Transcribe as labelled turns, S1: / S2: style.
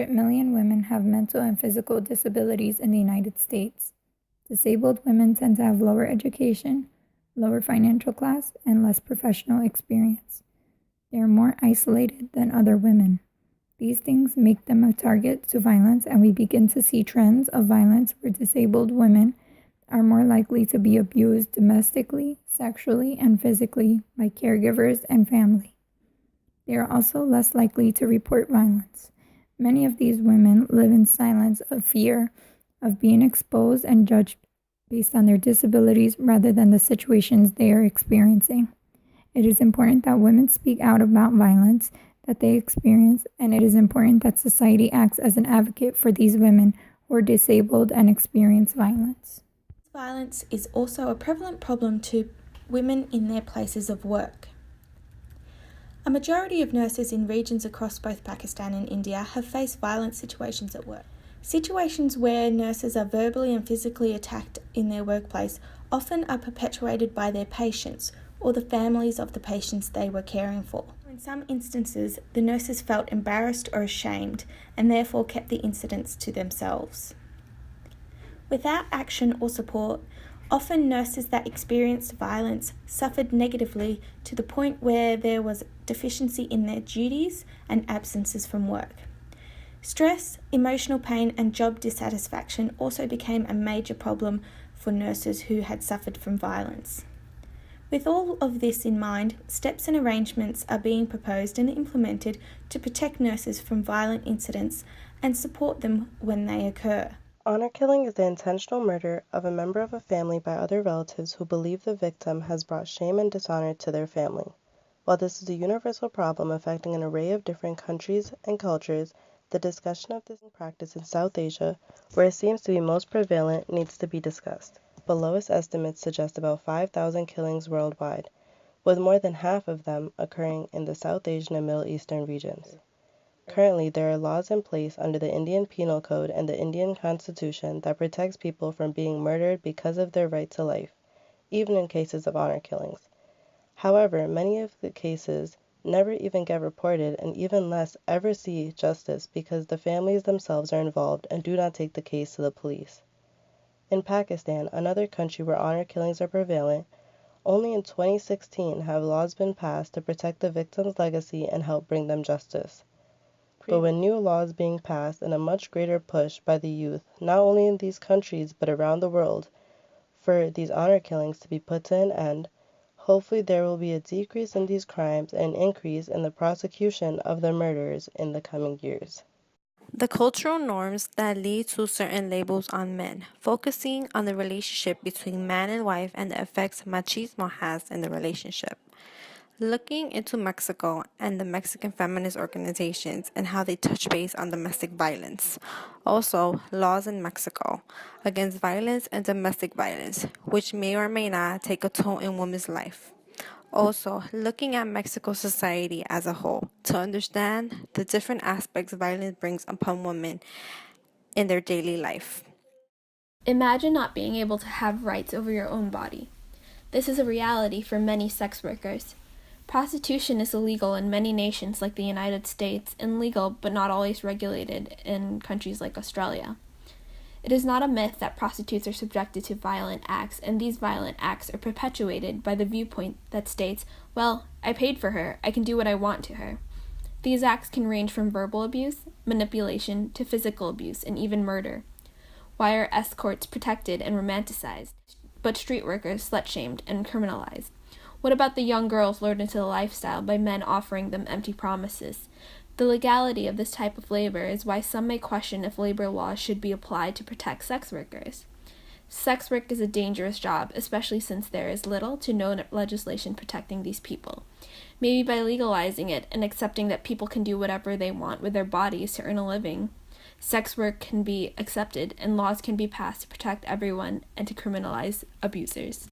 S1: 100 million women have mental and physical disabilities in the United States. Disabled women tend to have lower education, lower financial class, and less professional experience. They are more isolated than other women. These things make them a target to violence, and we begin to see trends of violence where disabled women are more likely to be abused domestically, sexually, and physically by caregivers and family. They are also less likely to report violence. Many of these women live in silence of fear of being exposed and judged based on their disabilities rather than the situations they are experiencing. It is important that women speak out about violence that they experience, and it is important that society acts as an advocate for these women who are disabled and experience violence.
S2: Violence is also a prevalent problem to women in their places of work. A majority of nurses in regions across both Pakistan and India have faced violent situations at work. Situations where nurses are verbally and physically attacked in their workplace often are perpetuated by their patients or the families of the patients they were caring for. In some instances, the nurses felt embarrassed or ashamed and therefore kept the incidents to themselves. Without action or support, often nurses that experienced violence suffered negatively to the point where there was deficiency in their duties and absences from work. Stress, emotional pain, and job dissatisfaction also became a major problem for nurses who had suffered from violence. With all of this in mind, steps and arrangements are being proposed and implemented to protect nurses from violent incidents and support them when they occur.
S3: Honor killing is the intentional murder of a member of a family by other relatives who believe the victim has brought shame and dishonor to their family. While this is a universal problem affecting an array of different countries and cultures, the discussion of this practice in South Asia, where it seems to be most prevalent, needs to be discussed. The lowest estimates suggest about 5,000 killings worldwide, with more than half of them occurring in the South Asian and Middle Eastern regions. Currently, there are laws in place under the Indian Penal Code and the Indian Constitution that protects people from being murdered because of their right to life, even in cases of honor killings. However, many of the cases never even get reported and even less ever see justice because the families themselves are involved and do not take the case to the police. In Pakistan, another country where honor killings are prevalent, only in 2016 have laws been passed to protect the victim's legacy and help bring them justice. But with new laws being passed and a much greater push by the youth, not only in these countries but around the world, for these honor killings to be put to an end, hopefully there will be a decrease in these crimes and an increase in the prosecution of the murderers in the coming years.
S4: The cultural norms that lead to certain labels on men, focusing on the relationship between man and wife and the effects machismo has in the relationship. Looking into Mexico and the Mexican feminist organizations and how they touch base on domestic violence. Also, laws in Mexico against violence and domestic violence, which may or may not take a toll in women's life. Also, looking at Mexico society as a whole to understand the different aspects violence brings upon women in their daily life.
S5: Imagine not being able to have rights over your own body. This is a reality for many sex workers. Prostitution is illegal in many nations like the United States and legal but not always regulated in countries like Australia. It is not a myth that prostitutes are subjected to violent acts, and these violent acts are perpetuated by the viewpoint that states, well, I paid for her, I can do what I want to her. These acts can range from verbal abuse, manipulation, to physical abuse, and even murder. Why are escorts protected and romanticized, but street workers slut-shamed and criminalized? What about the young girls lured into the lifestyle by men offering them empty promises? The legality of this type of labor is why some may question if labor laws should be applied to protect sex workers. Sex work is a dangerous job, especially since there is little to no legislation protecting these people. Maybe by legalizing it and accepting that people can do whatever they want with their bodies to earn a living, sex work can be accepted and laws can be passed to protect everyone and to criminalize abusers.